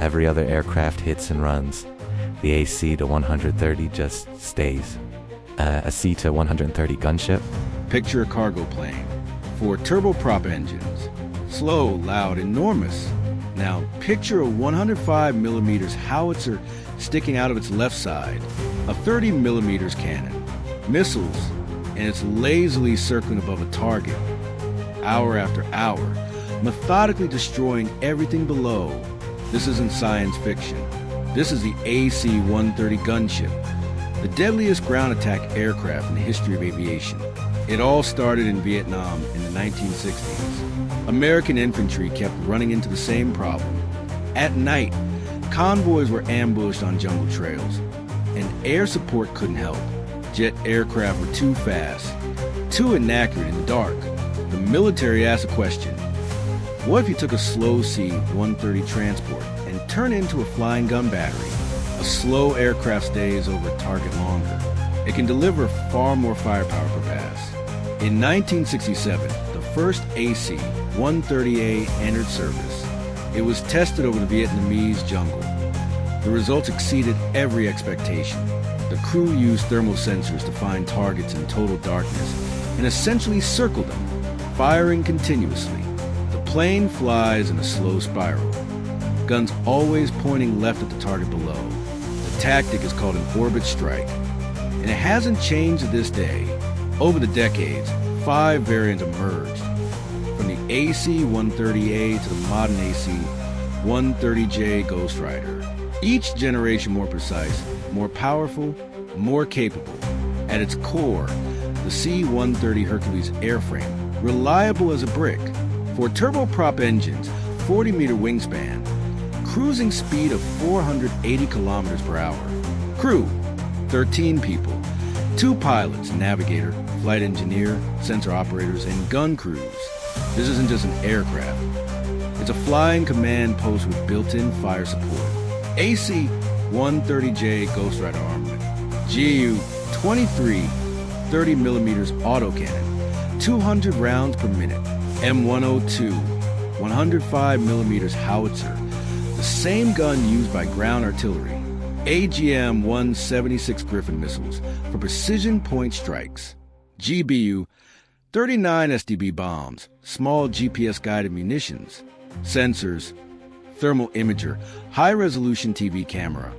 Every other aircraft hits and runs. The AC-130 just stays. A C-130 gunship. Picture a cargo plane. 4 turboprop engines. Slow, loud, enormous. Now picture a 105 millimeters howitzer sticking out of its left side, a 30 millimeters cannon, missiles, and it's lazily circling above a target, hour after hour, methodically destroying everything below. This isn't science fiction. This is the AC-130 gunship, the deadliest ground attack aircraft in the history of aviation. It all started in Vietnam in the 1960s. American infantry kept running into the same problem. At night, convoys were ambushed on jungle trails, and air support couldn't help. Jet aircraft were too fast, too inaccurate in the dark. The military asked a question: what if you took a slow C-130 transport and turned it into a flying gun battery? A slow aircraft stays over a target longer. It can deliver far more firepower per pass. In 1967, the first AC-130A entered service. It was tested over the Vietnamese jungle. The results exceeded every expectation. The crew used thermal sensors to find targets in total darkness and essentially circled them, firing continuously. The plane flies in a slow spiral, guns always pointing left at the target below. The tactic is called an orbit strike, and it hasn't changed to this day. Over the decades, 5 variants emerged, from the AC-130A to the modern AC-130J Ghost Rider. Each generation more precise, more powerful, more capable. At its core, the C-130 Hercules airframe, reliable as a brick. 4 turboprop engines, 40-meter wingspan, cruising speed of 480 kilometers per hour. Crew, 13 people, 2 pilots, navigator, flight engineer, sensor operators, and gun crews. This isn't just an aircraft. It's a flying command post with built-in fire support. AC-130J Ghost Rider armament. GU-23 30 millimeters autocannon, 200 rounds per minute. M102 105 millimeters howitzer, the same gun used by ground artillery. AGM-176 Griffin missiles for precision point strikes. GBU 39 SDB bombs, small GPS-guided munitions. Sensors, thermal imager, high-resolution TV camera,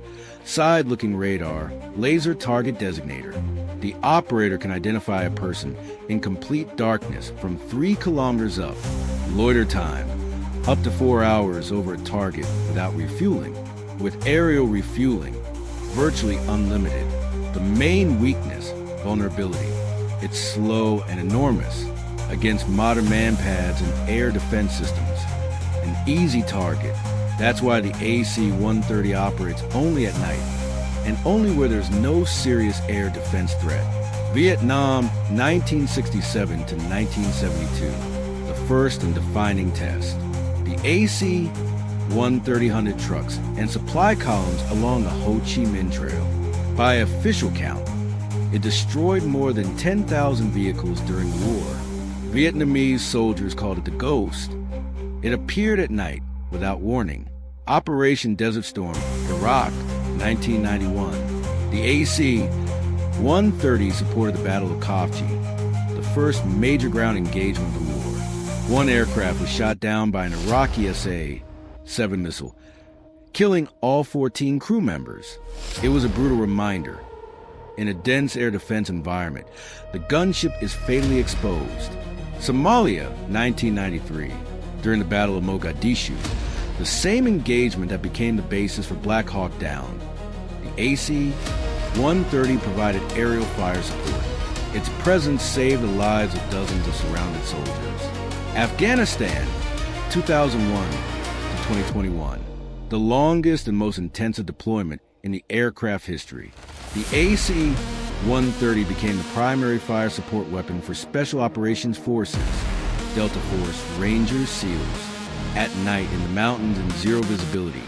side-looking radar, laser target designator. The operator can identify a person in complete darkness from 3 kilometers up. Loiter time, up to 4 hours over a target without refueling. With aerial refueling, virtually unlimited. The main weakness, vulnerability. It's slow and enormous against modern manpads and air defense systems. An easy target. That's why the AC-130 operates only at night and only where there's no serious air defense threat. Vietnam, 1967 to 1972. The first and defining test. The AC-130 hunted trucks and supply columns along the Ho Chi Minh Trail. By official count, it destroyed more than 10,000 vehicles during the war. Vietnamese soldiers called it the Ghost. It appeared at night without warning. Operation Desert Storm, Iraq, 1991. The AC-130 supported the Battle of Khaf Ji, the first major ground engagement of the war. 1 aircraft was shot down by an Iraqi SA-7 missile, killing all 14 crew members. It was a brutal reminder. In a dense air defense environment, the gunship is fatally exposed. Somalia, 1993. During the Battle of Mogadishu, the same engagement that became the basis for Black Hawk Down. The AC-130 provided aerial fire support. Its presence saved the lives of dozens of surrounded soldiers. Afghanistan, 2001 to 2021. The longest and most intensive deployment in the aircraft history. The AC-130 became the primary fire support weapon for Special Operations Forces, Delta Force, Rangers, SEALs. At night in the mountains in zero visibility,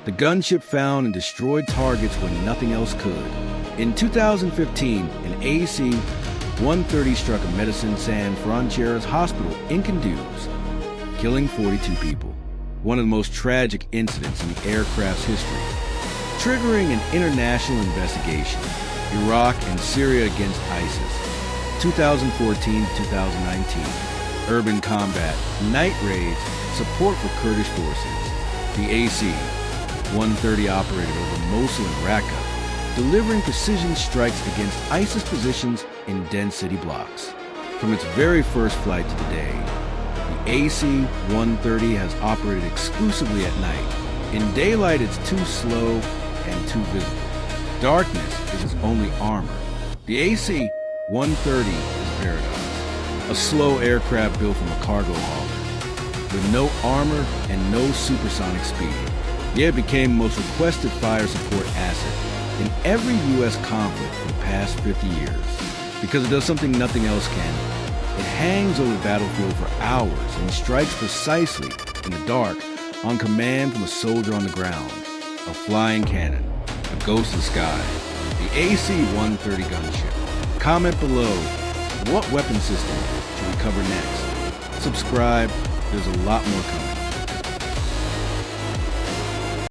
the gunship found and destroyed targets when nothing else could. In 2015, an AC-130 struck a Medicine Sans Frontieres hospital in Kunduz, killing 42 people. one of the most tragic incidents in the aircraft's history, triggering an international investigation. Iraq and Syria against ISIS, 2014-2019, urban combat, night raids, support for Kurdish forces. The AC-130 operated over Mosul and Raqqa, delivering precision strikes against ISIS positions in dense city blocks. From its very first flight to today, the AC-130 has operated exclusively at night. In daylight, it's too slow and too visible. Darkness is its only armor. The AC-130 is paradise, a slow aircraft built from a cargo hauler, with no armor and no supersonic speed. Yet it became the most requested fire support asset in every U.S. conflict for the past 50 years. Because it does something nothing else can. It hangs over the battlefield for hours and strikes precisely in the dark on command from a soldier on the ground, a flying cannon, a ghost in the sky, the AC-130 gunship. Comment below, what weapon system should we cover next? Subscribe, there's a lot more coming.